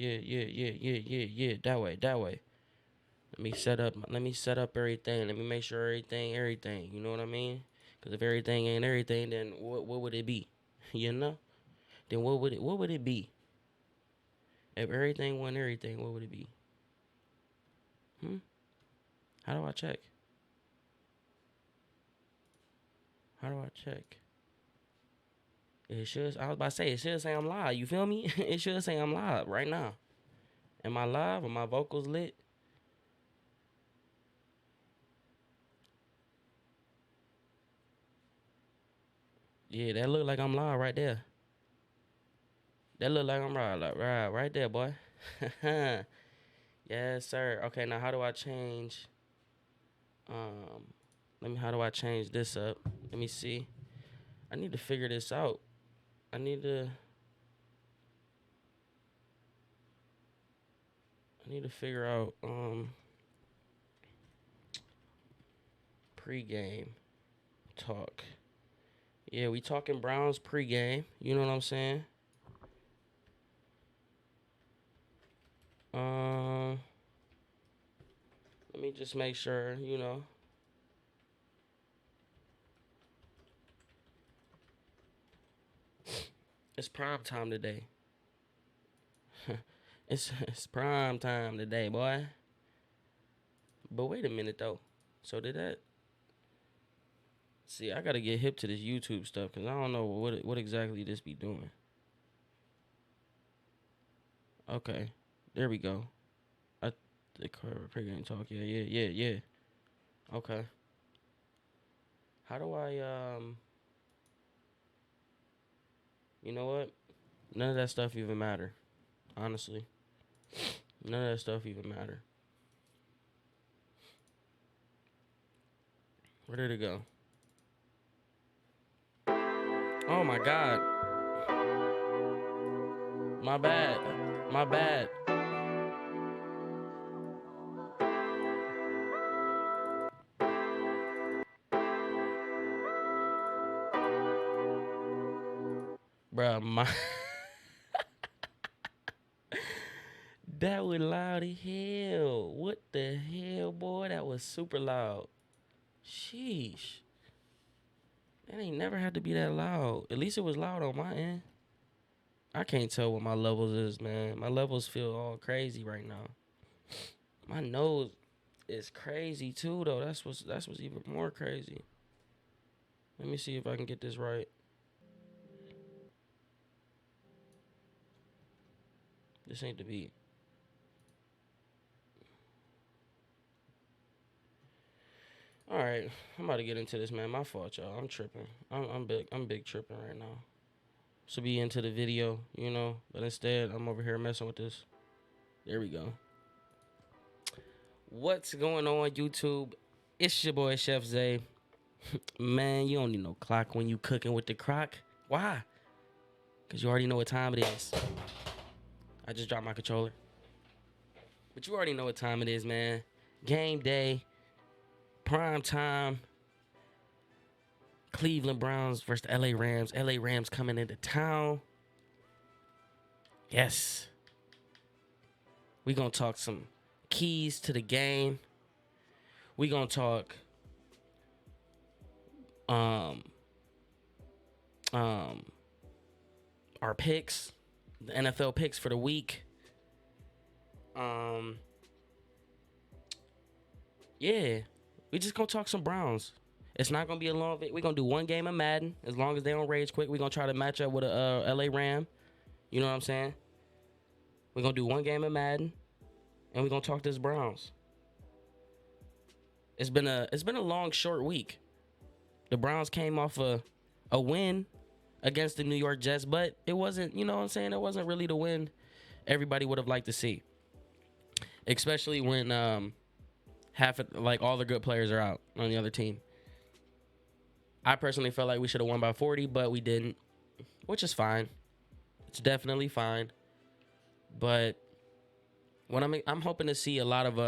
Yeah. That way, that way. Let me set up everything. Let me make sure everything. You know what I mean? Because if everything ain't everything, then what would it be? You know? Then what would it be? If everything wasn't everything, what would it be? Hmm? How do I check? How do I check? It should. I was about to say it should say I'm live. You feel me? It should say I'm live right now. Am I live? Are my vocals lit? Yeah, that look like I'm live right there. That look like I'm live, like, right there, boy. Yes, sir. Okay, now how do I change? Um, How do I change this up? Let me see. I need to figure this out. I need to. I need to figure out pregame talk. Yeah, we talking Browns pregame. You know what I'm saying? Um, Let me just make sure. It's prime time today. It's prime time today, boy. But wait a minute though. So did that? See, I gotta get hip to this YouTube stuff because I don't know what exactly this be doing. Okay, there we go. I the pregame talk. Yeah. Okay. How do I You know what? None of that stuff even matter. Honestly, none of that stuff even matter. Where did it go? Oh my God. My bad. My bad. Bruh, my that was loud as hell. What the hell, boy? That was super loud. Sheesh. That ain't never had to be that loud. At least it was loud on my end. I can't tell what my levels is, man. My levels feel all crazy right now. My nose is crazy too, though. That's what's even more crazy. Let me see if I can get this right. This ain't the beat. All right, I'm about to get into this, man. My fault, y'all. I'm tripping. I'm big tripping right now. Should be into the video, but instead I'm over here messing with this. There we go. What's going on, YouTube? It's your boy Chef Zay. Man, you don't need no clock when you cooking with the crock. Why? Because you already know what time it is. I just dropped my controller. But you already know what time it is, man. Game day, prime time. Cleveland Browns versus the LA Rams. LA Rams coming into town. Yes. We gonna talk some keys to the game. We gonna talk um um our picks, the NFL picks for the week. Yeah, we just gonna talk some Browns. It's not gonna be a long. We're gonna do one game of Madden. As long as they don't rage quit, we're gonna try to match up with a LA Ram. You know what I'm saying? We're gonna do one game of Madden, and we're gonna talk this Browns. It's been a long, short week. The Browns came off a win against the New York Jets, but it wasn't. You know what I'm saying? It wasn't really the win everybody would have liked to see, especially when half of, like, all the good players are out on the other team. I personally felt like we should have won by 40, but we didn't, which is fine. It's definitely fine. But what I'm hoping to see a lot of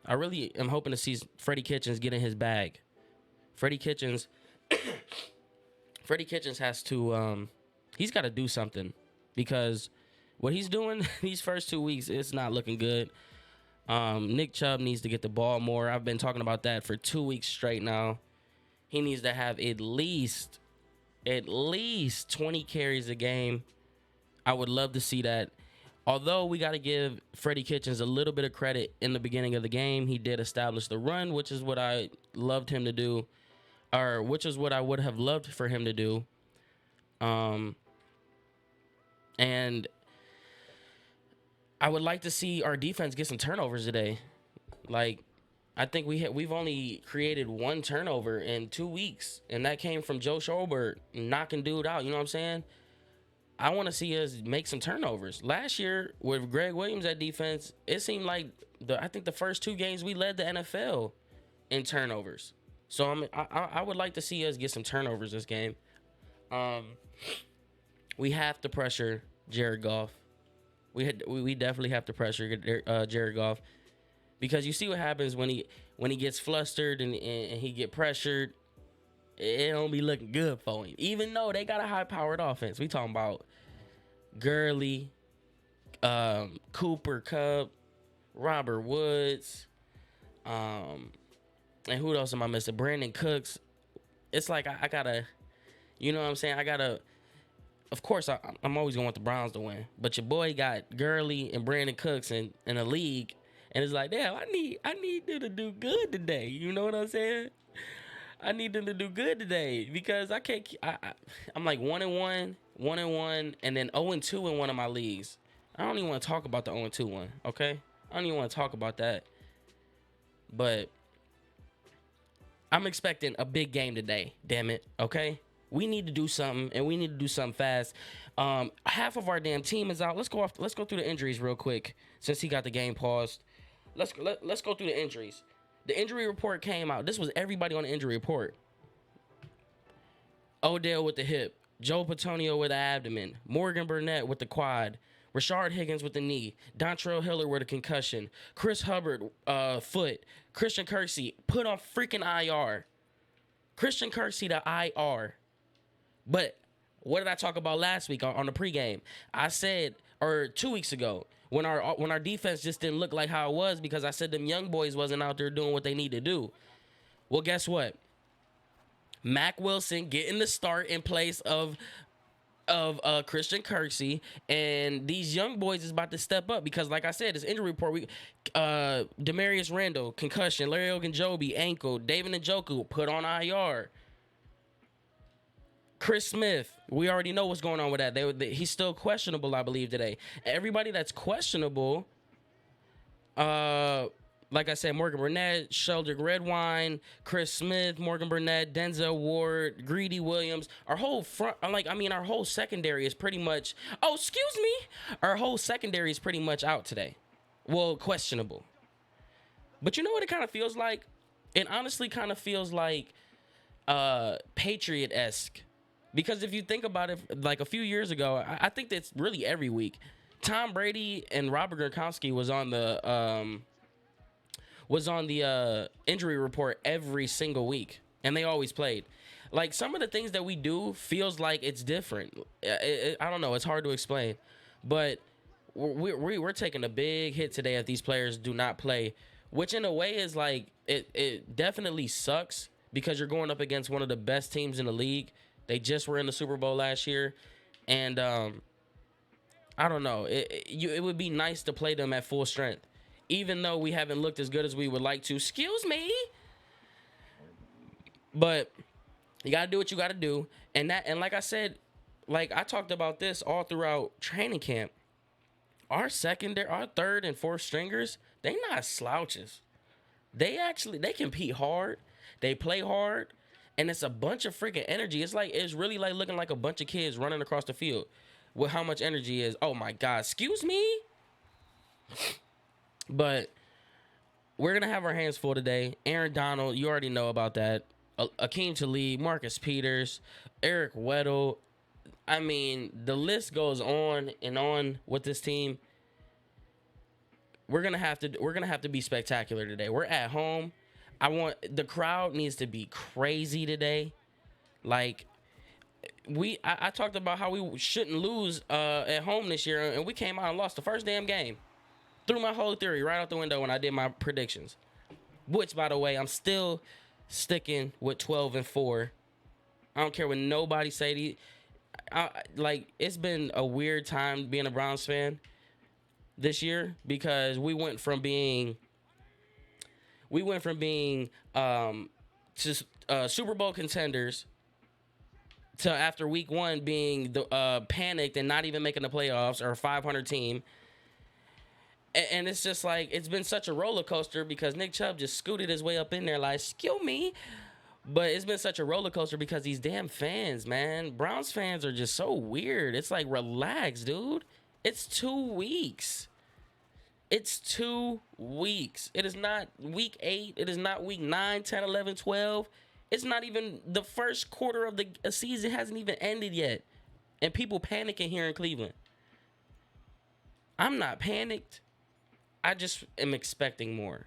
I really am hoping to see Freddie Kitchens get in his bag. Freddie Kitchens Freddie Kitchens has to he's got to do something because What he's doing these first 2 weeks, it's not looking good. Nick Chubb needs to get the ball more. I've been talking about that for 2 weeks straight now. He needs to have at least 20 carries a game. I would love to see that. Although we got to give Freddie Kitchens a little bit of credit in the beginning of the game. He did establish the run, which is what I loved him to do, or which is what I would have loved for him to do. And I would like to see our defense get some turnovers today. Like, I think we've only created one turnover in 2 weeks, and that came from Joe Schobert knocking dude out. You know what I'm saying? I want to see us make some turnovers. Last year with Greg Williams at defense, it seemed like I think the first 2 games we led the NFL in turnovers. So I would like to see us get some turnovers this game. We have to pressure Jared Goff. We definitely have to pressure Jared Goff, because you see what happens when he gets flustered and he get pressured. It don't be looking good for him. Even though they got a high-powered offense. We talking about Gurley, Cooper Kupp, Robert Woods, and who else am I missing? Brandon Cooks. It's like I gotta, you know what I'm saying? Of course, I'm always going to want the Browns to win. But your boy got Gurley and Brandon Cooks in a league. And it's like, damn, I need them to do good today. You know what I'm saying? I need them to do good today, because I can't. I'm like 1-1, 1-1, and then 0-2 in one of my leagues. I don't even want to talk about the 0-2 one. Okay, I don't even want to talk about that. But I'm expecting a big game today. Damn it. Okay, we need to do something, and we need to do something fast. Half of our damn team is out. Let's go through the injuries real quick, since he got the game paused. Let's go through the injuries. The injury report came out. This was everybody on the injury report. Odell with the hip. Joe Patonio with the abdomen. Morgan Burnett with the quad. Rashard Higgins with the knee. Dontrell Hiller with a concussion. Chris Hubbard, foot. Christian Kirksey put on freaking IR. Christian Kirksey to IR. But what did I talk about last week on the pregame? I said, or 2 weeks ago, when our defense just didn't look like how it was, because I said them young boys wasn't out there doing what they need to do. Well, guess what? Mac Wilson getting the start in place of Christian Kirksey, and these young boys is about to step up, because like I said, this injury report, Demarius Randall concussion, Larry Ogunjobi ankle, David Njoku put on IR. Chris Smith, we already know what's going on with that. He's still questionable, I believe, today. Everybody that's questionable, like I said, Morgan Burnett, Sheldrick Redwine, Chris Smith, Morgan Burnett, Denzel Ward, Greedy Williams. Our whole our whole secondary is pretty much. Oh, excuse me. Our whole secondary is pretty much out today. Well, questionable. But you know what it kind of feels like? It honestly kind of feels like Patriot-esque. Because if you think about it, like a few years ago, I think that's really every week. Tom Brady and Robert Gronkowski was on the injury report every single week, and they always played. Like, some of the things that we do feels like it's different. I don't know. It's hard to explain, but we're taking a big hit today if these players do not play, which in a way is like it definitely sucks, because you're going up against one of the best teams in the league. They just were in the Super Bowl last year, and I don't know. It would be nice to play them at full strength, even though we haven't looked as good as we would like to. Excuse me. But you got to do what you got to do. And like I said, like I talked about this all throughout training camp. Our third and fourth stringers, they not slouches. They compete hard. They play hard. And it's a bunch of freaking energy. It's really like looking like a bunch of kids running across the field with how much energy is. Oh my God. Excuse me. But we're going to have our hands full today. Aaron Donald, you already know about that. Akeem Talib, Marcus Peters, Eric Weddle. I mean, the list goes on and on with this team. We're gonna have to be spectacular today. We're at home. The crowd needs to be crazy today. Like, I talked about how we shouldn't lose at home this year, and we came out and lost the first damn game. Threw my whole theory right out the window when I did my predictions. Which, by the way, I'm still sticking with 12-4. I don't care what nobody say. Like, it's been a weird time being a Browns fan this year because we went from being to Super Bowl contenders to after week one being the panicked and not even making the playoffs or a 500 team. And it's just like, it's been such a roller coaster because Nick Chubb just scooted his way up in there like, excuse me. But it's been such a roller coaster because these damn fans, man. Browns fans are just so weird. It's like, relax, dude. It's 2 weeks. It's 2 weeks. It is not week 8. It is not week 9, 10, 11, 12. It's not even the first quarter of the season hasn't even ended yet. And people panicking here in Cleveland. I'm not panicked. I just am expecting more.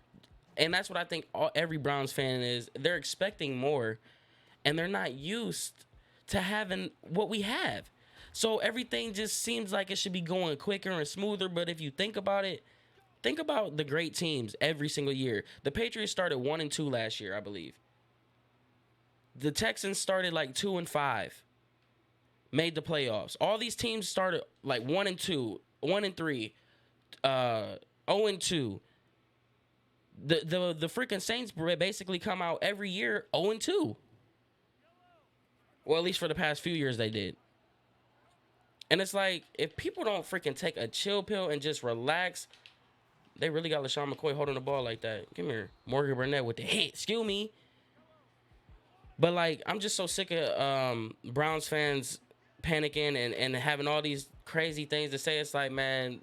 And that's what I think every Browns fan is. They're expecting more. And they're not used to having what we have. So everything just seems like it should be going quicker and smoother. But if you think about it, think about the great teams every single year. The Patriots started 1-2 last year, I believe. The Texans started like 2-5. Made the playoffs. All these teams started like 1-2, 1-3, 0-2. The freaking Saints basically come out every year 0-2. Well, at least for the past few years they did. And it's like, if people don't freaking take a chill pill and just relax, they really got LaShawn McCoy holding the ball like that. Come here. Morgan Burnett with the hit. Excuse me. But, like, I'm just so sick of Browns fans panicking and having all these crazy things to say. It's like, man,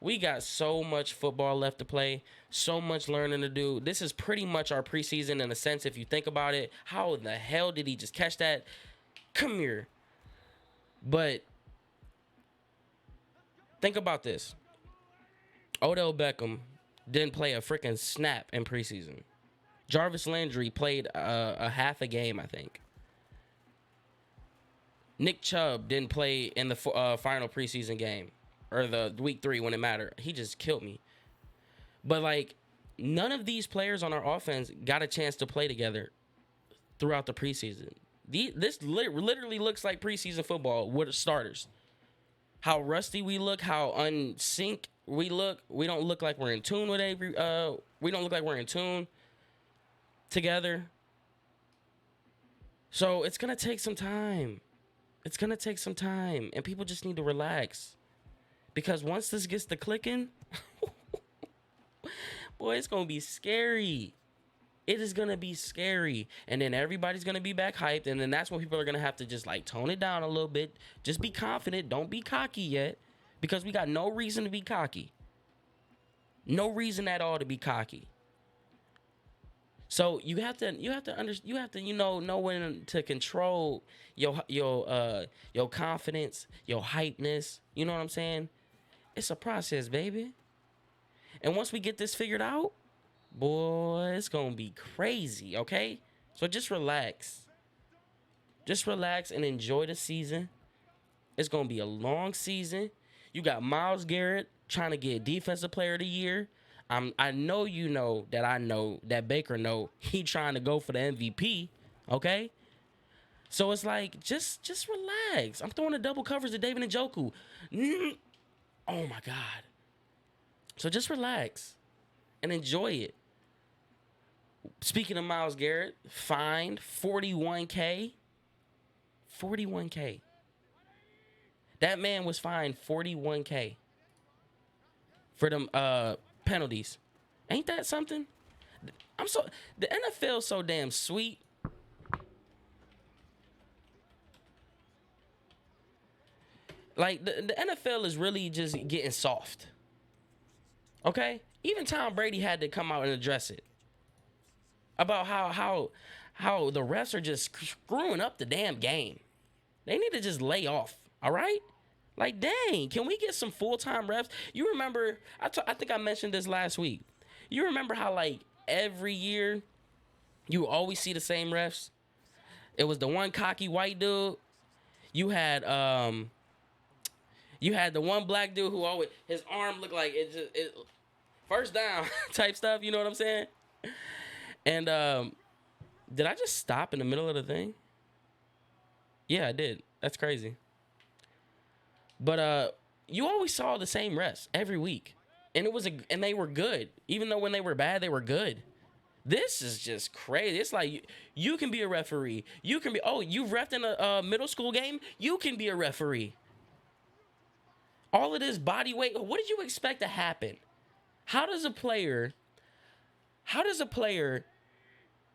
we got so much football left to play, so much learning to do. This is pretty much our preseason in a sense, if you think about it. How in the hell did he just catch that? Come here. But think about this. Odell Beckham didn't play a freaking snap in preseason. Jarvis Landry played a half a game, I think. Nick Chubb didn't play in the final preseason game. Or the week 3 when it mattered. He just killed me. But, like, none of these players on our offense got a chance to play together throughout the preseason. This literally looks like preseason football with starters. How rusty we look, how unsync we look. We don't look like we're in tune with we don't look like we're in tune together. So it's going to take some time. It's going to take some time. And people just need to relax. Because once this gets to clicking, boy, it's going to be scary. It is going to be scary. And then everybody's going to be back hyped. And then that's when people are going to have to just, like, tone it down a little bit. Just be confident. Don't be cocky yet. Because we got no reason to be cocky. No reason at all to be cocky. So you have to know when to control your confidence, your hypeness. You know what I'm saying? It's a process, baby. And once we get this figured out, boy, it's gonna be crazy. Okay, so just relax. Just relax and enjoy the season. It's gonna be a long season. You got Myles Garrett trying to get Defensive Player of the Year. I know you know that Baker know he trying to go for the MVP, okay? So it's like, just relax. I'm throwing the double covers to David Njoku. Oh, my God. So just relax and enjoy it. Speaking of Myles Garrett, fined $41K. $41K. That man was fined $41K for them penalties. Ain't that something? The NFL's so damn sweet. Like, the NFL is really just getting soft. Okay? Even Tom Brady had to come out and address it. About how the refs are just screwing up the damn game. They need to just lay off. All right? Like, dang, can we get some full-time refs? You remember, I think I mentioned this last week. You remember how, like, every year you always see the same refs? It was the one cocky white dude. You had the one black dude who always his arm looked like it first down type stuff. You know what I'm saying? And did I just stop in the middle of the thing? Yeah, I did. That's crazy. But you always saw the same refs every week, and and they were good. Even though when they were bad, they were good. This is just crazy. It's like you can be a referee. You can be. Oh, you refed in a middle school game. You can be a referee. All of this body weight. What did you expect to happen? How does a player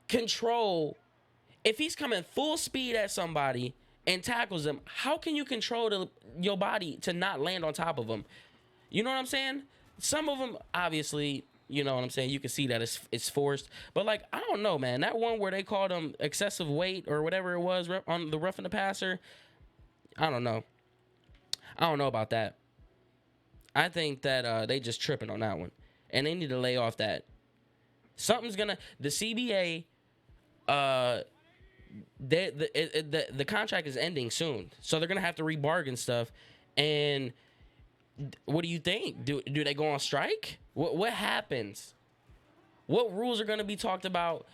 control if he's coming full speed at somebody and tackles them? How can you control your body to not land on top of them? You know what I'm saying? Some of them, obviously, you know what I'm saying? You can see that it's forced. But, like, I don't know, man. That one where they called him excessive weight or whatever it was on the roughing the passer, I don't know. I don't know about that. I think that they just tripping on that one. And they need to lay off that. Something's going to... The CBA... the contract is ending soon, so they're gonna have to rebargain stuff. And what do you think? Do they go on strike? What happens? What rules are gonna be talked about?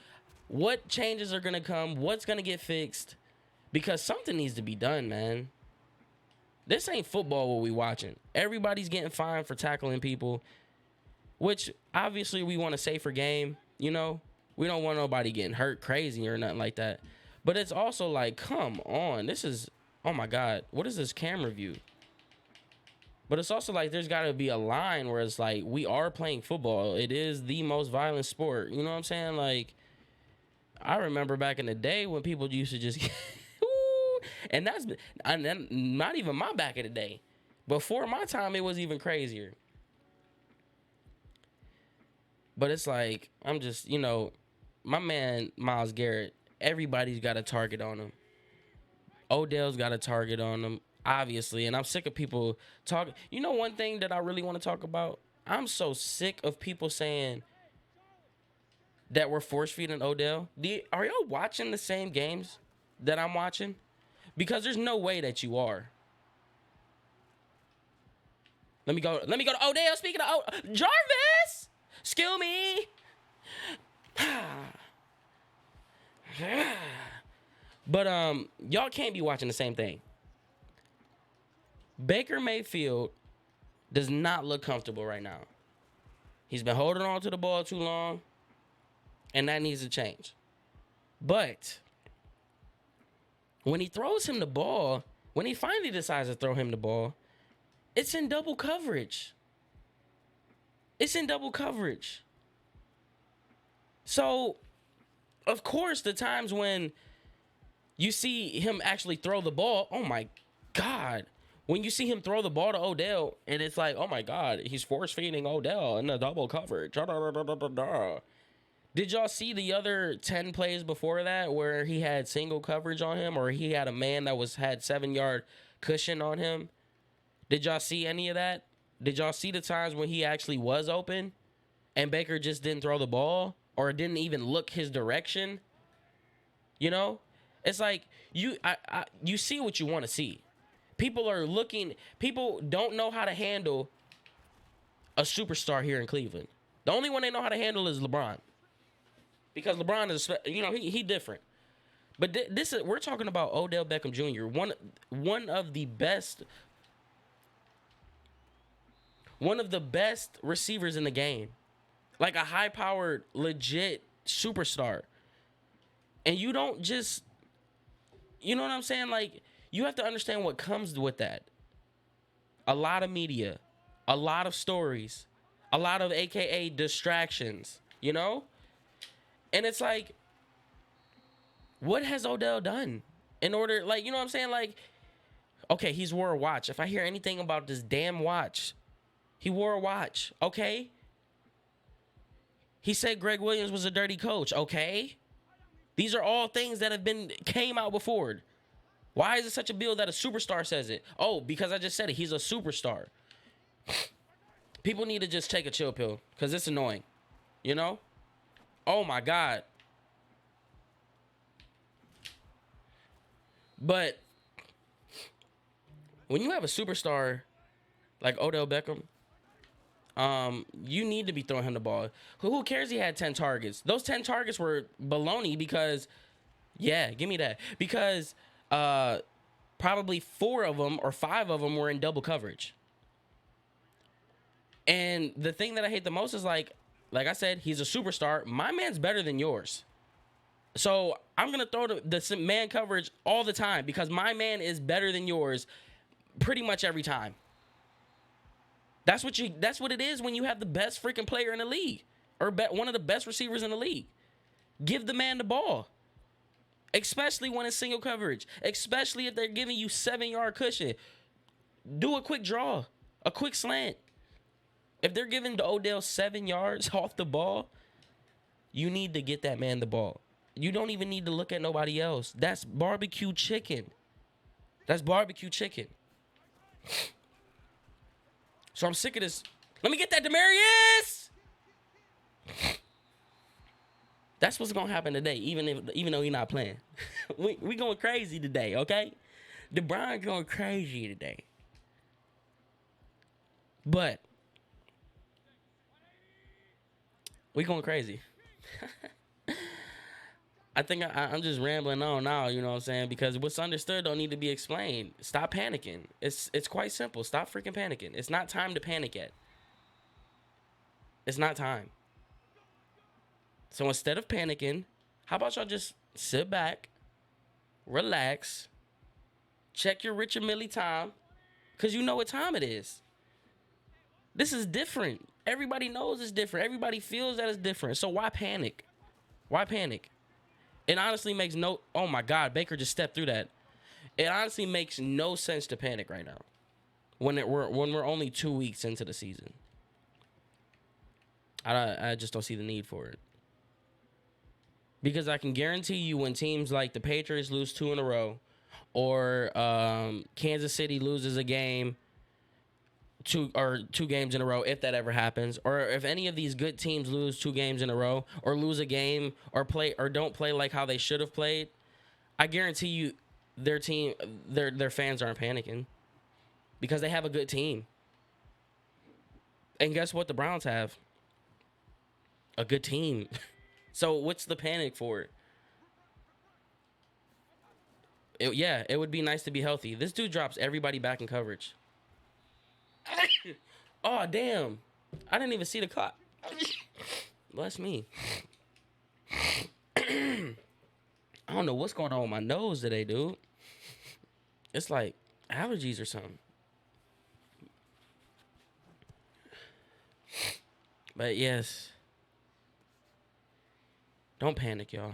What changes are gonna come? What's gonna get fixed? Because something needs to be done, man. This ain't football what we watching. Everybody's getting fined for tackling people, which obviously we want a safer game, you know. We don't want nobody getting hurt crazy or nothing like that. But it's also like, come on. This is, oh my God, what is this camera view? But it's also like there's got to be a line where it's like we are playing football. It is the most violent sport. You know what I'm saying? Like, I remember back in the day when people used to just, and that's not even my back in the day. Before my time, it was even crazier. But it's like, I'm just, you know, my man, Myles Garrett, everybody's got a target on him. Odell's got a target on him, obviously. And I'm sick of people talking. You know one thing that I really want to talk about? I'm so sick of people saying that we're force-feeding Odell. Are y'all watching the same games that I'm watching? Because there's no way that you are. Let me go to Odell. Speaking of Jarvis! Excuse me. But y'all can't be watching the same thing. Baker Mayfield does not look comfortable right now. He's been holding on to the ball too long, and that needs to change. But when he throws him the ball, when he finally decides to throw him the ball, it's in double coverage. It's in double coverage. So, of course, the times when you see him actually throw the ball, oh my God. When you see him throw the ball to Odell, and it's like, oh my God, he's force-feeding Odell in the double coverage. Did y'all see the other 10 plays before that where he had single coverage on him, or he had a man that had 7-yard cushion on him? Did y'all see any of that? Did y'all see the times when he actually was open and Baker just didn't throw the ball or didn't even look his direction? You know? It's like you see what you want to see. People don't know how to handle a superstar here in Cleveland. The only one they know how to handle is LeBron. Because LeBron is, you know, he different. But we're talking about Odell Beckham Jr., one of the best receivers in the game. Like a high-powered, legit superstar. And you don't just, you know what I'm saying? Like, you have to understand what comes with that. A lot of media, a lot of stories, a lot of AKA distractions, you know? And it's like, what has Odell done in order, like, you know what I'm saying? Like, okay, he's wore a watch. If I hear anything about this damn watch, he wore a watch, okay? He said Greg Williams was a dirty coach, okay? These are all things that came out before. Why is it such a bill that a superstar says it? Oh, because I just said it. He's a superstar. People need to just take a chill pill because it's annoying. You know? Oh, my God. But When you have a superstar like Odell Beckham, you need to be throwing him the ball. Who cares he had 10 targets? Those 10 targets were baloney because, yeah, give me that. Because probably 4 of them or 5 of them were in double coverage. And the thing that I hate the most is like I said, he's a superstar. My man's better than yours. So I'm going to throw the man coverage all the time because my man is better than yours pretty much every time. That's what it is when you have the best freaking player in the league or one of the best receivers in the league. Give the man the ball. Especially when it's single coverage. Especially if they're giving you 7-yard cushion. Do a quick draw. A quick slant. If they're giving Odell 7 yards off the ball, you need to get that man the ball. You don't even need to look at nobody else. That's barbecue chicken. That's barbecue chicken. So I'm sick of this. Let me get that, Demarius! That's what's going to happen today, even though he's not playing. we going crazy today, okay? DeBron going crazy today. But we going crazy. I think I'm just rambling on now, you know what I'm saying? Because what's understood don't need to be explained. Stop panicking. It's quite simple. Stop freaking panicking. It's not time to panic yet. It's not time. So instead of panicking, how about y'all just sit back, relax, check your Richard Mille time, because you know what time it is. This is different. Everybody knows it's different. Everybody feels that it's different. So why panic? Why panic? It honestly makes no... Oh, my God. Baker just stepped through that. It honestly makes no sense to panic right now when we're only 2 weeks into the season. I just don't see the need for it. Because I can guarantee you when teams like the Patriots lose 2 in a row or Kansas City loses a game... two games in a row, if that ever happens, or if any of these good teams lose 2 games in a row, or lose a game, or don't play like how they should have played, I guarantee you, their team, their fans aren't panicking, because they have a good team. And guess what? The Browns have a good team. So what's the panic for? It would be nice to be healthy. This dude drops everybody back in coverage. Oh, damn. I didn't even see the clock. Bless me. I don't know what's going on with my nose today, dude. It's like allergies or something. But yes. Don't panic, y'all.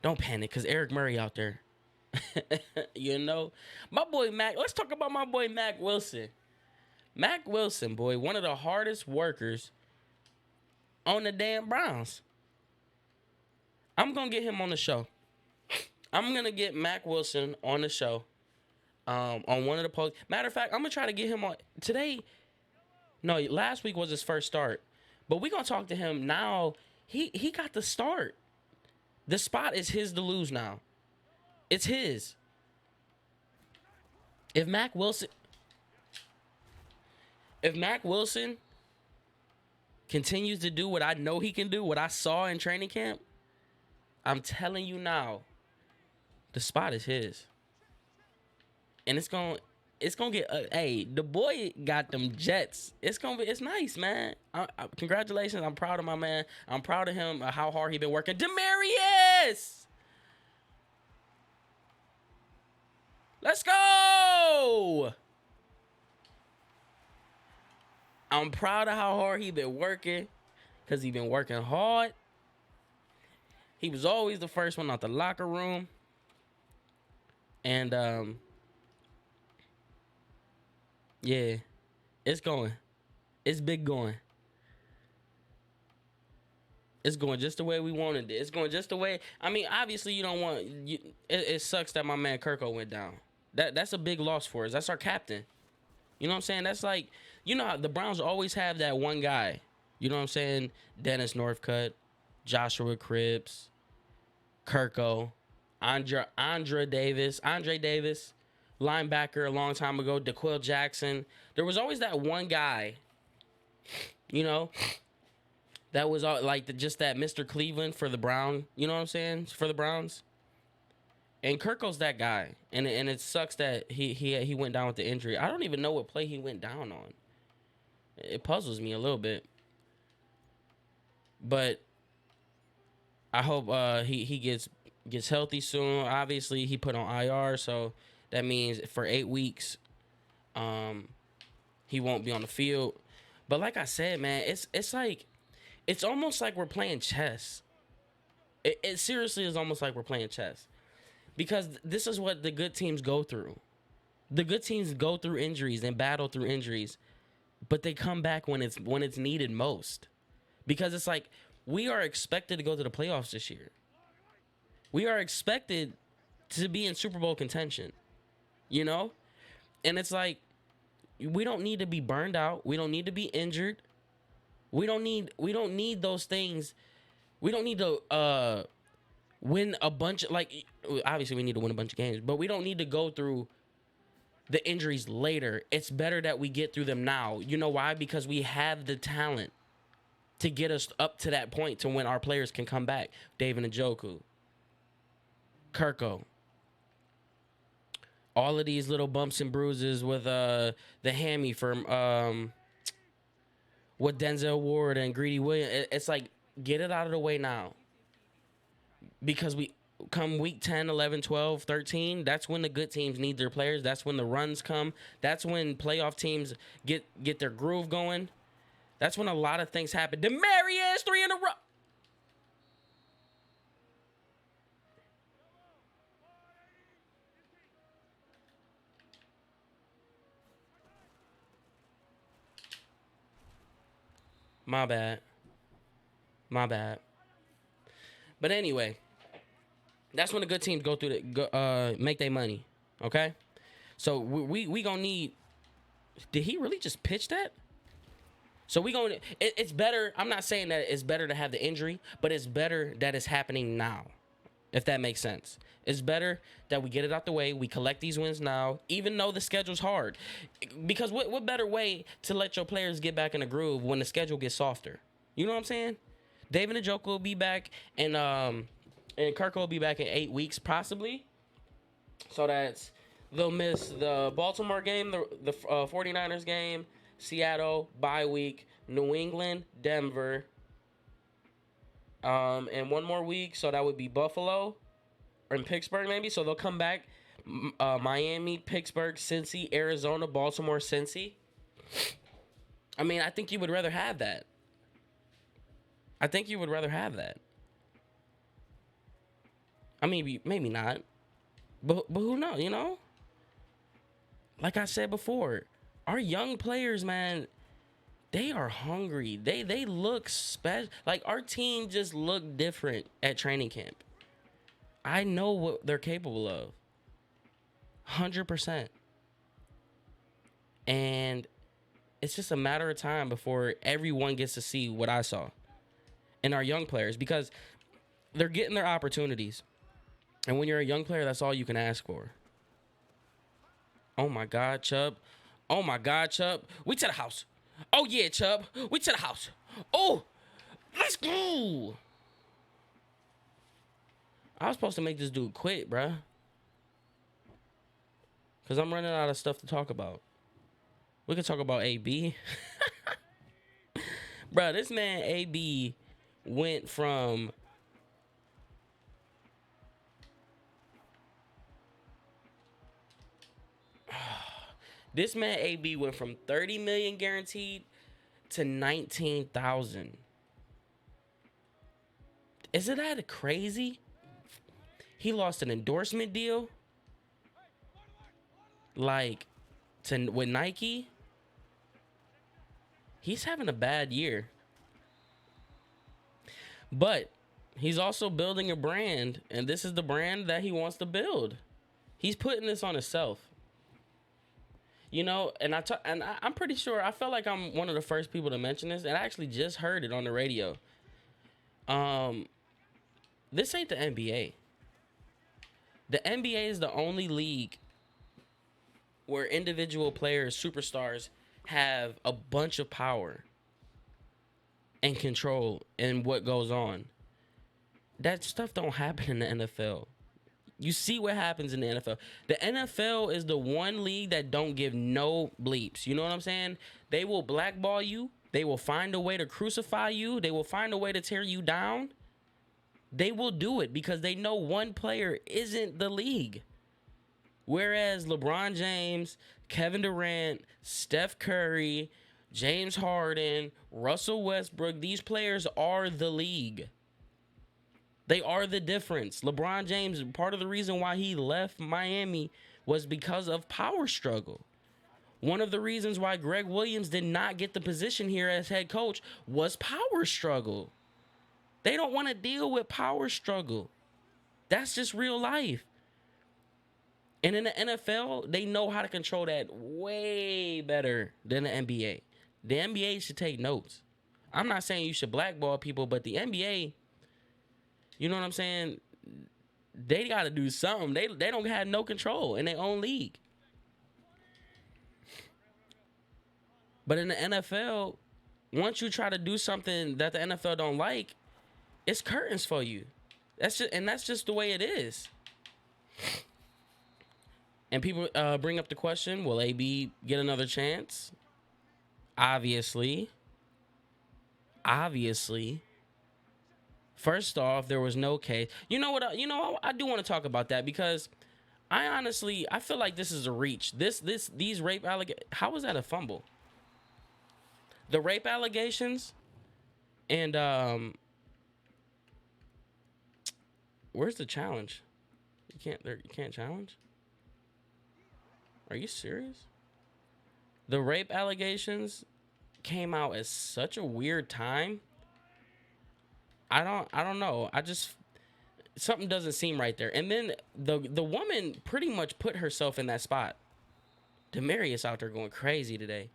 Don't panic, because Eric Murray out there. You know? My boy Mac. Let's talk about my boy Mac Wilson. Mac Wilson, boy, one of the hardest workers on the damn Browns. I'm going to get him on the show. I'm going to get Mac Wilson on the show on one of the posts. Matter of fact, I'm going to try to get him on today. No, last week was his first start. But we're going to talk to him now. He got the start. The spot is his to lose now. It's his. If Mac Wilson continues to do what I know he can do, what I saw in training camp, I'm telling you now, the spot is his. And it's gonna get. Hey, the boy got them Jets. It's nice, man. Congratulations. I'm proud of my man. I'm proud of him. How hard he been working. Demarius, let's go. I'm proud of how hard he been working, because he been working hard. He was always the first one out the locker room. And, yeah, it's going. It's big going. It's going just the way we wanted it. It's going just the way. I mean, obviously, you don't want. It sucks that my man Kirko went down. That's a big loss for us. That's our captain. You know what I'm saying? That's like, you know how the Browns always have that one guy. You know what I'm saying? Dennis Northcutt, Joshua Cribbs, Kirko, Andre Davis, linebacker a long time ago, DeQuil Jackson. There was always that one guy, you know, that was like just that Mr. Cleveland for the Brown. You know what I'm saying? For the Browns. And Kirko's that guy, and it sucks that he went down with the injury. I don't even know what play he went down on. It puzzles me a little bit, but I hope he gets healthy soon. Obviously, he put on IR, so that means for 8 weeks, he won't be on the field. But like I said, man, it's like it's almost like we're playing chess. It seriously is almost like we're playing chess. Because this is what the good teams go through. The good teams go through injuries and battle through injuries, but they come back when it's needed most. Because it's like we are expected to go to the playoffs this year. We are expected to be in Super Bowl contention. You know? And it's like we don't need to be burned out. We don't need to be injured. We don't need those things. We don't need to win a bunch of, like, obviously we need to win a bunch of games, but we don't need to go through the injuries later. It's better that we get through them now. You know why? Because we have the talent to get us up to that point to when our players can come back. David Njoku, Kirko, all of these little bumps and bruises with the hammy from with Denzel Ward and Greedy Williams. It's like, get it out of the way now. Because we come week 10, 11, 12, 13, that's when the good teams need their players. That's when the runs come. That's when playoff teams get their groove going. That's when a lot of things happen. Demarius, 3 in a row. My bad. My bad. But anyway, that's when the good teams go through make their money. Okay? So we gonna need. Did he really just pitch that? So we gonna. It's better. I'm not saying that it's better to have the injury, but it's better that it's happening now. If that makes sense. It's better that we get it out the way. We collect these wins now, even though the schedule's hard. Because what better way to let your players get back in the groove when the schedule gets softer? You know what I'm saying? David Njoku will be back, and Kirk will be back in 8 weeks, possibly. So they'll miss the Baltimore game, the 49ers game, Seattle, bye week, New England, Denver, and one more week. So that would be Buffalo or in Pittsburgh, maybe. So they'll come back, Miami, Pittsburgh, Cincy, Arizona, Baltimore, Cincy. I mean, I think you would rather have that. I think you would rather have that. I mean, maybe not. But who knows, you know? Like I said before, our young players, man, they are hungry. They look special. Like, our team just look different at training camp. I know what they're capable of. 100%. And it's just a matter of time before everyone gets to see what I saw in our young players, because they're getting their opportunities. And when you're a young player, that's all you can ask for. Oh, my God, Chubb. Oh, my God, Chubb. We to the house. Oh, yeah, Chubb. We to the house. Oh, let's go. I was supposed to make this dude quit, bruh. Because I'm running out of stuff to talk about. We can talk about AB. Bruh, this man, AB, went from... This man, AB, went from $30 million guaranteed to $19,000. Isn't that crazy? He lost an endorsement deal, like, with Nike. He's having a bad year. But he's also building a brand, and this is the brand that he wants to build. He's putting this on himself. You know, and I'm pretty sure, I felt like I'm one of the first people to mention this, and I actually just heard it on the radio. This ain't the NBA. The NBA is the only league where individual players, superstars, have a bunch of power and control in what goes on. That stuff don't happen in the NFL. You see what happens in the NFL. The NFL is the one league that don't give no bleeps. You know what I'm saying? They will blackball you. They will find a way to crucify you. They will find a way to tear you down. They will do it because they know one player isn't the league. Whereas LeBron James, Kevin Durant, Steph Curry, James Harden, Russell Westbrook, these players are the league. They are the difference. LeBron James, part of the reason why he left Miami was because of power struggle. One of the reasons why Greg Williams did not get the position here as head coach was power struggle. They don't want to deal with power struggle. That's just real life. And in the NFL, they know how to control that way better than the NBA. The NBA should take notes. I'm not saying you should blackball people, but the NBA, you know what I'm saying? They got to do something. They don't have no control in their own league. But in the NFL, once you try to do something that the NFL don't like, it's curtains for you. That's just the way it is. And people bring up the question, will AB get another chance? Obviously. First off, there was no case. You know what? I do want to talk about that because I feel like this is a reach. These rape allegations. How was that a fumble? The rape allegations and where's the challenge? You can't challenge? Are you serious? The rape allegations came out at such a weird time. I don't know. Something doesn't seem right there. And then the woman pretty much put herself in that spot. Demarius out there going crazy today.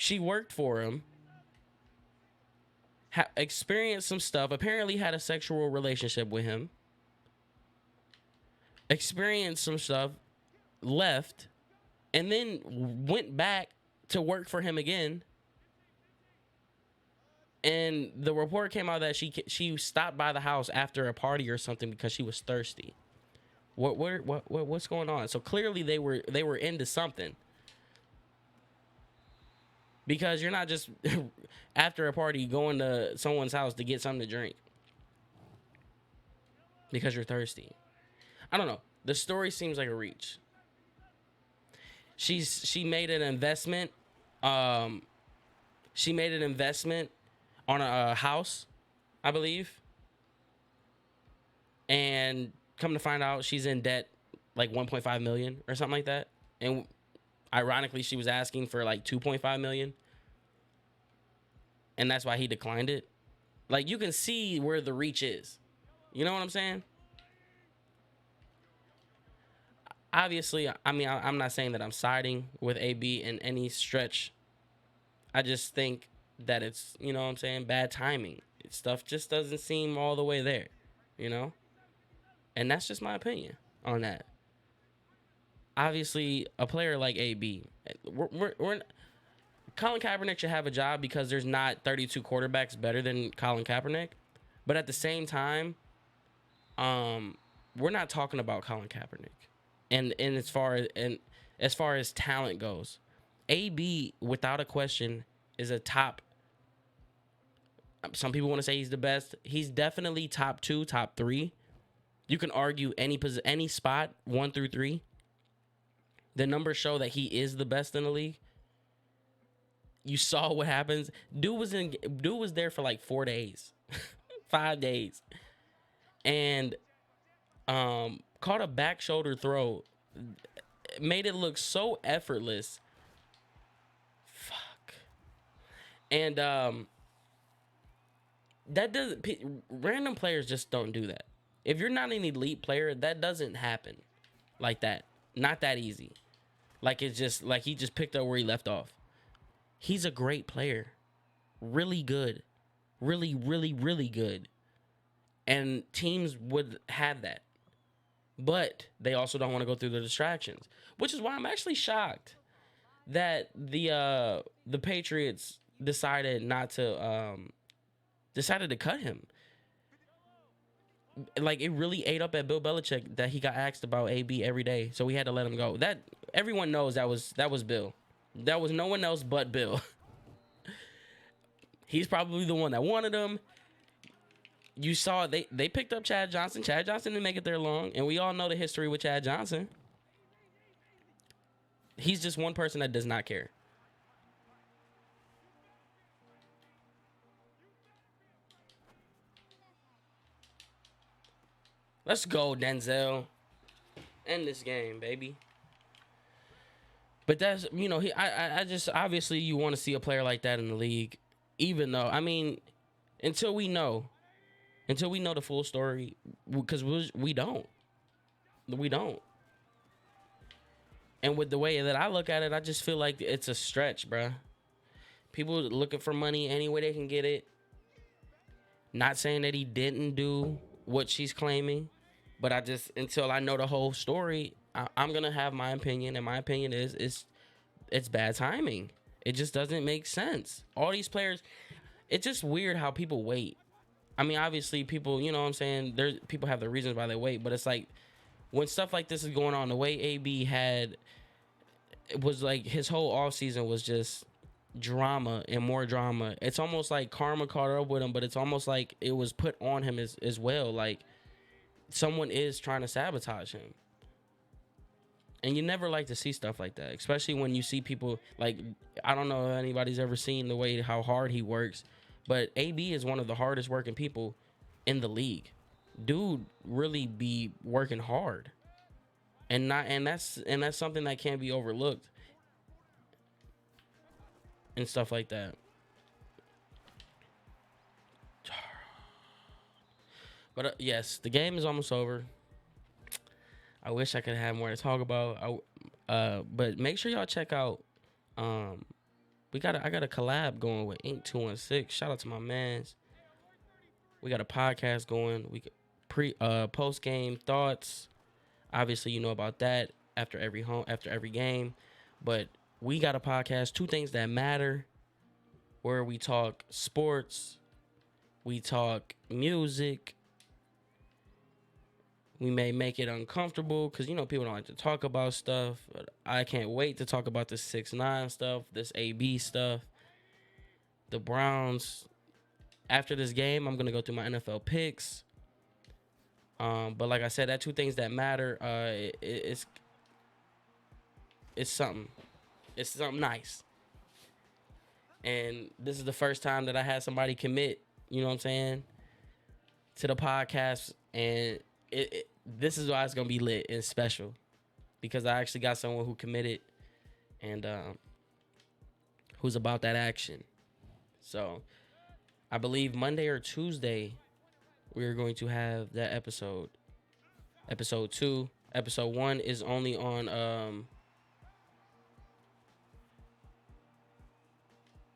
She worked for him, experienced some stuff, apparently had a sexual relationship with him, experienced some stuff, left, and then went back to work for him again. And the report came out that she stopped by the house after a party or something because she was thirsty. What's going on? So clearly they were into something. Because you're not just after a party going to someone's house to get something to drink. Because you're thirsty. I don't know. The story seems like a reach. She made an investment. She made an investment on a house, I believe. And come to find out, she's in debt like 1.5 million or something like that. And ironically, she was asking for like 2.5 million. And that's why he declined it. Like, you can see where the reach is. You know what I'm saying? Obviously, I mean, I'm not saying that I'm siding with AB in any stretch. I just think that it's, you know what I'm saying, bad timing. Stuff just doesn't seem all the way there, you know? And that's just my opinion on that. Obviously, a player like AB, Colin Kaepernick should have a job because there's not 32 quarterbacks better than Colin Kaepernick. But at the same time, we're not talking about Colin Kaepernick. And as far as talent goes, AB, without a question, is a top. Some people want to say he's the best. He's definitely top 2, top 3. You can argue any spot 1 through 3. The numbers show that he is the best in the league. You saw what happens. Dude was there for like 4 days, 5 days, and caught a back shoulder throw. Made it look so effortless. Fuck. And that doesn't. Random players just don't do that. If you're not an elite player, that doesn't happen like that. Not that easy. Like it's just like he just picked up where he left off. He's a great player. Really good. Really, really, really good. And teams would have that. but they also don't want to go through the distractions, which is why I'm actually shocked that the Patriots decided to cut him. Like, it really ate up at Bill Belichick that he got asked about AB every day, so we had to let him go. That everyone knows that was Bill. That was no one else but Bill. He's probably the one that wanted him. You saw they picked up Chad Johnson. Chad Johnson didn't make it there long, and we all know the history with Chad Johnson. He's just one person that does not care. Let's go, Denzel. End this game, baby. But that's, I just, obviously you want to see a player like that in the league, even though, I mean, until we know, the full story, because we don't. And with the way that I look at it, I just feel like it's a stretch, bruh. People looking for money any way they can get it. Not saying that he didn't do what she's claiming, but until I know the whole story, I'm gonna have my opinion, and my opinion is it's bad timing. It just doesn't make sense. All these players, it's just weird how people wait. I mean, obviously, people, you know what I'm saying? People have their reasons why they wait, but it's like when stuff like this is going on, the way AB it was like his whole offseason was just drama and more drama. It's almost like karma caught up with him, but it's almost like it was put on him as well. Like, someone is trying to sabotage him. And you never like to see stuff like that, especially when you see people like, I don't know if anybody's ever seen how hard he works, but AB is one of the hardest working people in the league. Dude really be working hard. And that's something that can't be overlooked and stuff like that. But yes, the game is almost over. I wish I could have more to talk about. But make sure y'all check out. I got a collab going with Inc 216. Shout out to my mans. We got a podcast going. We post game thoughts. Obviously, you know about that after every game. But we got a podcast, Two Things That Matter, where we talk sports, we talk music. We may make it uncomfortable because, people don't like to talk about stuff. But I can't wait to talk about this 6ix9ine stuff, this AB stuff, the Browns. After this game, I'm going to go through my NFL picks. But like I said, that Two Things That Matter, it's something. It's something nice. And this is the first time that I had somebody commit, you know what I'm saying, to the podcast. And this is why it's gonna be lit and special, because I actually got someone who committed and who's about that action. So I believe Monday or Tuesday we're going to have that episode 2. Episode 1 is only on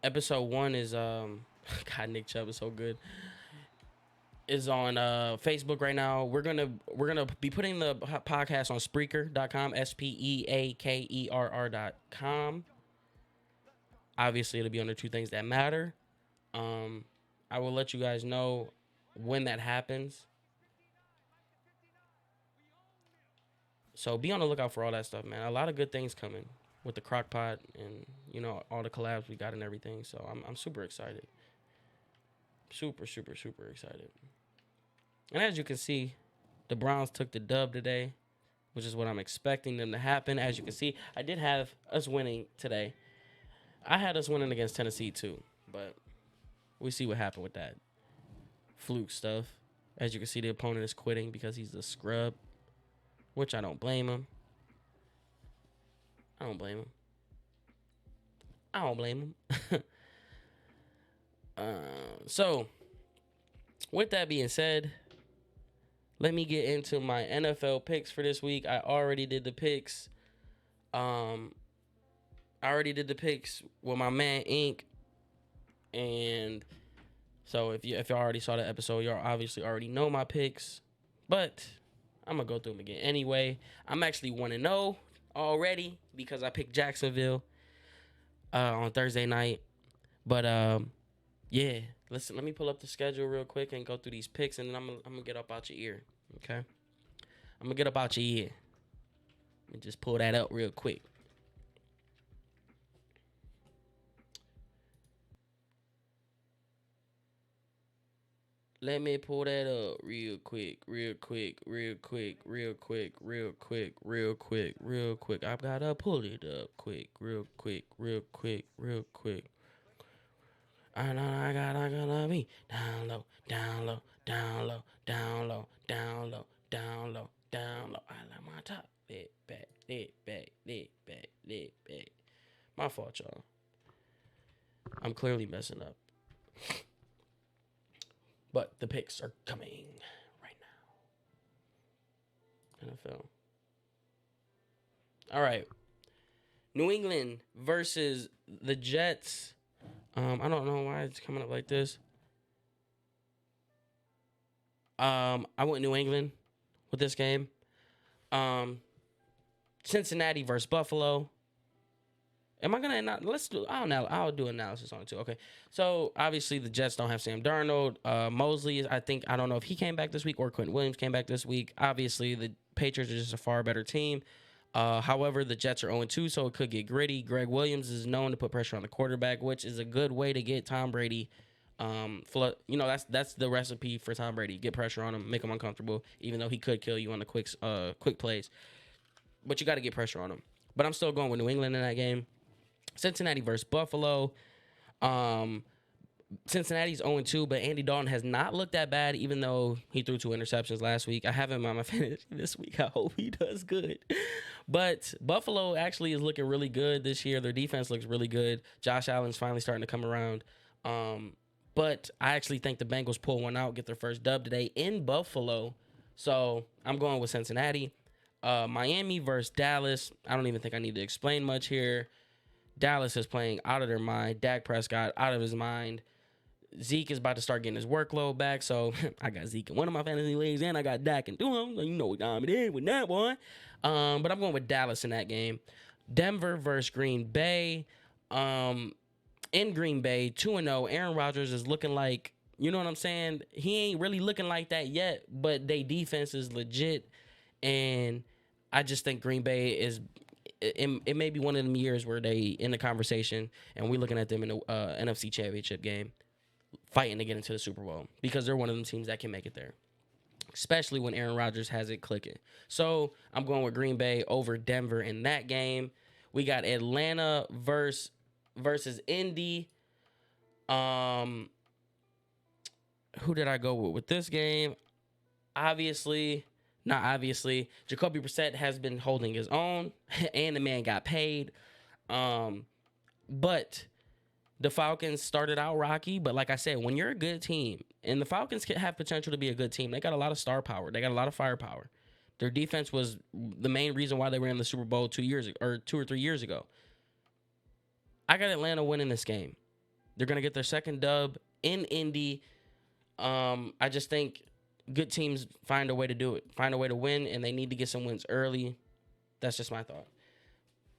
episode 1 is God, Nick Chubb is so good, is on Facebook right now. We're gonna be putting the podcast on Spreaker.com, SPEAKERR.com. Obviously, it'll be under Two Things That Matter. I will let you guys know when that happens. So be on the lookout for all that stuff, man. A lot of good things coming with the CrocPot and all the collabs we got and everything. So I'm super excited. Super, super, super excited. And as you can see, the Browns took the dub today, which is what I'm expecting them to happen. As you can see, I did have us winning today. I had us winning against Tennessee too, but we see what happened with that fluke stuff. As you can see, the opponent is quitting because he's a scrub, which I don't blame him. I don't blame him. So, with that being said, let me get into my NFL picks for this week. I already did the picks. With my man Ink. And so if you already saw the episode, y'all obviously already know my picks. But I'm gonna go through them again. Anyway, I'm actually 1-0 already because I picked Jacksonville on Thursday night. But yeah, listen, let me pull up the schedule real quick and go through these picks, and then I'm gonna get up out your ear. Okay, I'm gonna get up out your ear. Let me just pull that up real quick. Let me pull that up real quick, real quick, real quick, real quick, real quick, real quick, real quick. I've gotta pull it up quick, real quick, real quick, real quick. I know I gotta be down low, down low, down low, down low, down low, down low, down low. I like my top. Lit back, lit back, lit back, lit back. My fault, y'all. I'm clearly messing up. But the picks are coming right now. NFL. All right. New England versus the Jets. I don't know why it's coming up like this. I went New England with this game. Cincinnati versus Buffalo. Am I gonna let's do? I'll do analysis on it too. Okay, so obviously the Jets don't have Sam Darnold. Mosley, I don't know if he came back this week or Quentin Williams came back this week. Obviously the Patriots are just a far better team. However, the Jets are 0-2, so it could get gritty. Greg Williams is known to put pressure on the quarterback, which is a good way to get Tom Brady. That's the recipe for Tom Brady. Get pressure on him, make him uncomfortable, even though he could kill you on the quick plays. But you got to get pressure on him. But I'm still going with New England in that game. Cincinnati versus Buffalo. Cincinnati's 0-2, but Andy Dalton has not looked that bad, even though he threw 2 interceptions last week. I have him on my fantasy this week. I hope he does good. But Buffalo actually is looking really good this year. Their defense looks really good. Josh Allen's finally starting to come around. But I actually think the Bengals pull one out, get their first dub today in Buffalo. So I'm going with Cincinnati. Miami versus Dallas. I don't even think I need to explain much here. Dallas is playing out of their mind. Dak Prescott out of his mind. Zeke is about to start getting his workload back. So I got Zeke in one of my fantasy leagues, and I got Dak in 2 of them. You know what time it is with that one. But I'm going with Dallas in that game. Denver versus Green Bay. In Green Bay, 2-0. Aaron Rodgers is looking like, you know what I'm saying? He ain't really looking like that yet, but their defense is legit. And I just think Green Bay is, it may be one of them years where they in the conversation and we're looking at them in the NFC Championship game fighting to get into the Super Bowl because they're one of them teams that can make it there, especially when Aaron Rodgers has it clicking. So I'm going with Green Bay over Denver in that game. We got Atlanta versus Indy. Who did I go with this game? Not obviously. Jacoby Brissett has been holding his own, and the man got paid. But the Falcons started out rocky. But like I said, when you're a good team, and the Falcons can have potential to be a good team, they got a lot of star power. They got a lot of firepower. Their defense was the main reason why they were in the Super Bowl 2 or 3 years ago. I got Atlanta winning this game. They're going to get their second dub in Indy. I just think good teams find a way to do it, find a way to win, and they need to get some wins early. That's just my thought.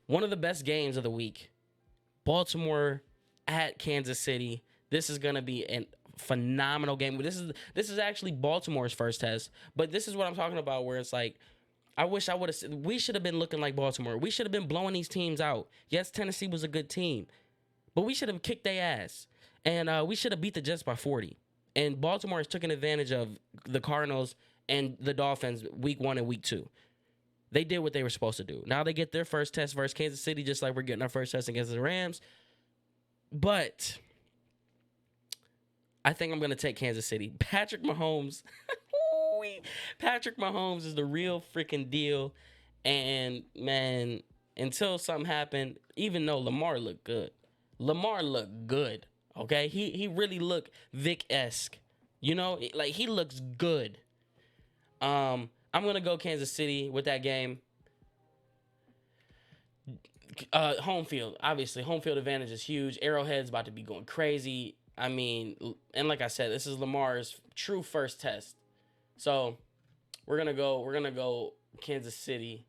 One of the best games of the week, Baltimore at Kansas City. This is going to be a phenomenal game. This is actually Baltimore's first test, but this is what I'm talking about where it's like, I wish I would have. We should have been looking like Baltimore. We should have been blowing these teams out. Yes, Tennessee was a good team, but we should have kicked their ass, and we should have beat the Jets by 40. And Baltimore has taken advantage of the Cardinals and the Dolphins week 1 and week 2. They did what they were supposed to do. Now they get their first test versus Kansas City, just like we're getting our first test against the Rams. But I think I'm going to take Kansas City. Patrick Mahomes is the real freaking deal. And, man, until something happened, even though Lamar looked good, okay? He really looked Vic-esque. You know, like he looks good. I'm going to go Kansas City with that game. Home field, obviously. Home field advantage is huge. Arrowhead's about to be going crazy. I mean, and like I said, this is Lamar's true first test. So We're gonna go Kansas City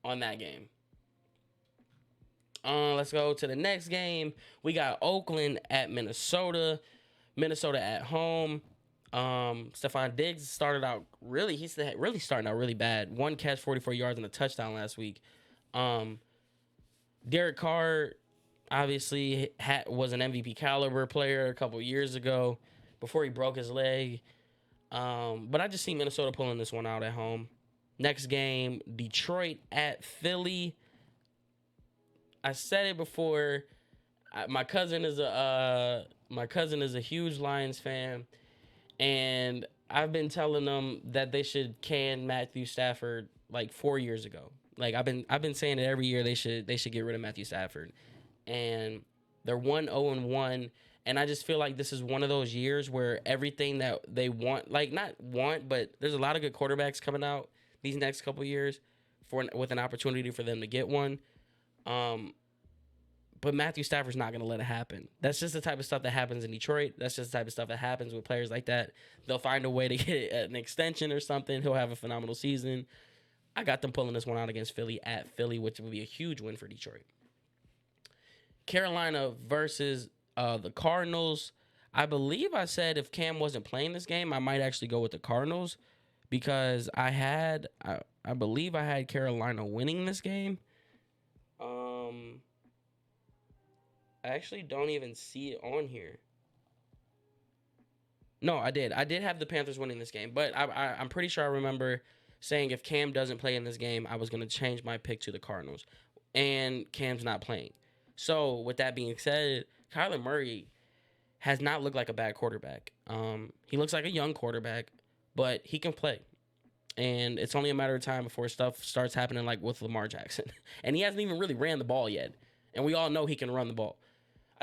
on that game. Let's go to the next game. We got Oakland at Minnesota. Minnesota at home. Stephon Diggs started out he's really starting out really bad. One catch, 44 yards, and a touchdown last week. Derek Carr obviously was an MVP caliber player a couple years ago before he broke his leg. But I just see Minnesota pulling this one out at home. Next game, Detroit at Philly. I said it before. My cousin is a huge Lions fan, and I've been telling them that they should can Matthew Stafford like 4 years ago. Like I've been saying it every year. They should get rid of Matthew Stafford, and they're 1-0-1. And I just feel like this is one of those years where everything that they want, like not want, but there's a lot of good quarterbacks coming out these next couple years with an opportunity for them to get one. But Matthew Stafford's not going to let it happen. That's just the type of stuff that happens in Detroit. That's just the type of stuff that happens with players like that. They'll find a way to get an extension or something. He'll have a phenomenal season. I got them pulling this one out against Philly at Philly, which would be a huge win for Detroit. Carolina versus the Cardinals. I believe I said if Cam wasn't playing this game, I might actually go with the Cardinals because I believe I had Carolina winning this game. I actually don't even see it on here. No, I did. I did have the Panthers winning this game, but I'm pretty sure I remember saying if Cam doesn't play in this game, I was going to change my pick to the Cardinals. And Cam's not playing. So, with that being said, Kyler Murray has not looked like a bad quarterback. He looks like a young quarterback, but he can play. And it's only a matter of time before stuff starts happening like with Lamar Jackson. And he hasn't even really ran the ball yet. And we all know he can run the ball.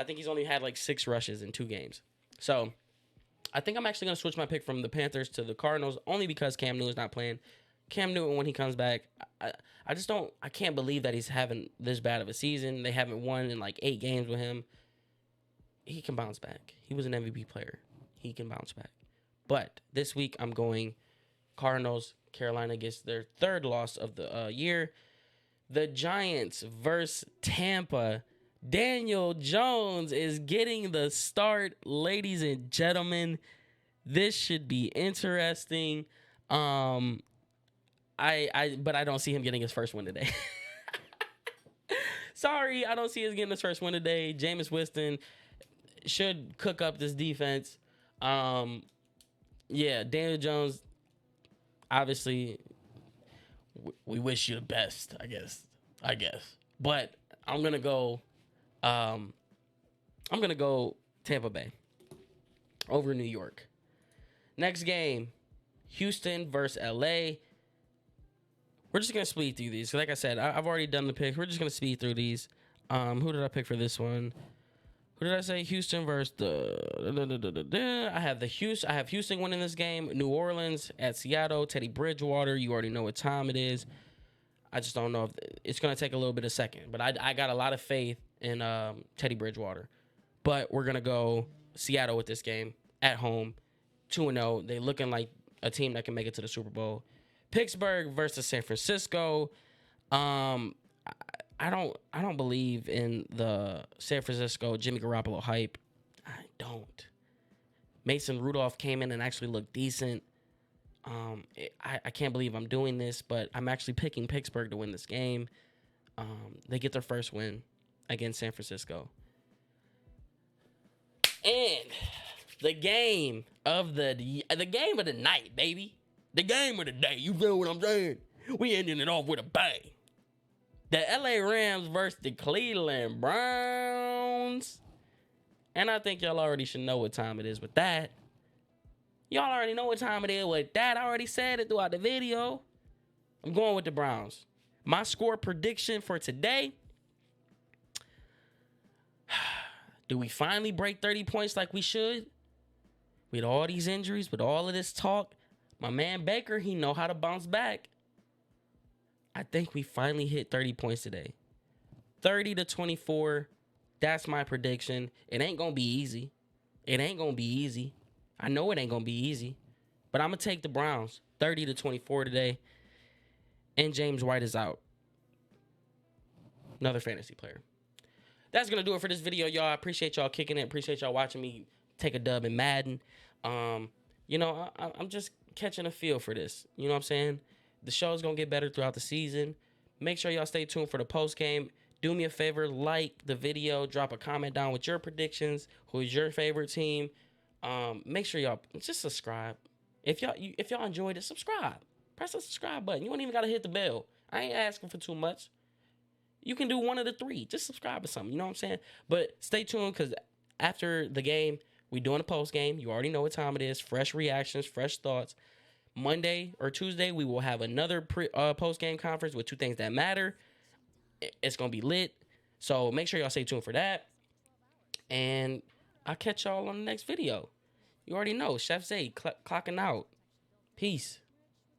I think he's only had like 6 rushes in 2 games. So, I think I'm actually going to switch my pick from the Panthers to the Cardinals only because Cam Newton's not playing. Cam Newton, when he comes back, I can't believe that he's having this bad of a season. They haven't won in like 8 games with him. He can bounce back. He was an MVP player. He can bounce back. But this week, I'm going Cardinals. Carolina gets their 3rd loss of the year. The Giants versus Tampa. Daniel Jones is getting the start, ladies and gentlemen. This should be interesting. But I don't see him getting his first win today. Sorry, I don't see him getting his first win today. Jameis Winston should cook up this defense. Daniel Jones, obviously, we wish you the best, I guess. But I'm gonna go Tampa Bay over New York. Next game, Houston versus LA. We're just going to speed through these. Like I said, I've already done the picks. We're just going to speed through these. Who did I pick for this one? Who did I say? Houston versus the... I have Houston winning this game. New Orleans at Seattle. Teddy Bridgewater. You already know what time it is. I just don't know if... It's going to take a little bit of second. But I got a lot of faith in Teddy Bridgewater. But we're going to go Seattle with this game at home. 2-0. They looking like a team that can make it to the Super Bowl. Pittsburgh versus San Francisco. I don't believe in the San Francisco Jimmy Garoppolo hype. I don't. Mason Rudolph came in and actually looked decent. I can't believe I'm doing this, but I'm actually picking Pittsburgh to win this game. They get their first win against San Francisco. And the game of the night, baby. The game of the day. You feel what I'm saying? We ending it off with a bang. The LA Rams versus the Cleveland Browns. And I think y'all already should know what time it is with that. Y'all already know what time it is with that. I already said it throughout the video. I'm going with the Browns. My score prediction for today. Do we finally break 30 points like we should? With all these injuries, with all of this talk, my man Baker, he know how to bounce back. I think we finally hit 30 points today. 30-24. That's my prediction. It ain't going to be easy. I know it ain't going to be easy. But I'm going to take the Browns. 30 to 24 today. And James White is out. Another fantasy player. That's going to do it for this video, y'all. I appreciate y'all kicking it. Appreciate y'all watching me take a dub in Madden. I'm just catching a feel for this. You know what I'm saying? The show's going to get better throughout the season. Make sure y'all stay tuned for the post game. Do me a favor, like the video, drop a comment down with your predictions. Who's your favorite team? Make sure y'all just subscribe. If y'all enjoyed it, subscribe. Press the subscribe button. You don't even got to hit the bell. I ain't asking for too much. You can do one of the three. Just subscribe or something. You know what I'm saying? But stay tuned because after the game, we doing a post game. You already know what time it is. Fresh reactions, fresh thoughts. Monday or Tuesday, we will have another post game conference with two things that matter. It's gonna be lit. So make sure y'all stay tuned for that. And I'll catch y'all on the next video. You already know. Chef Zay clocking out. Peace.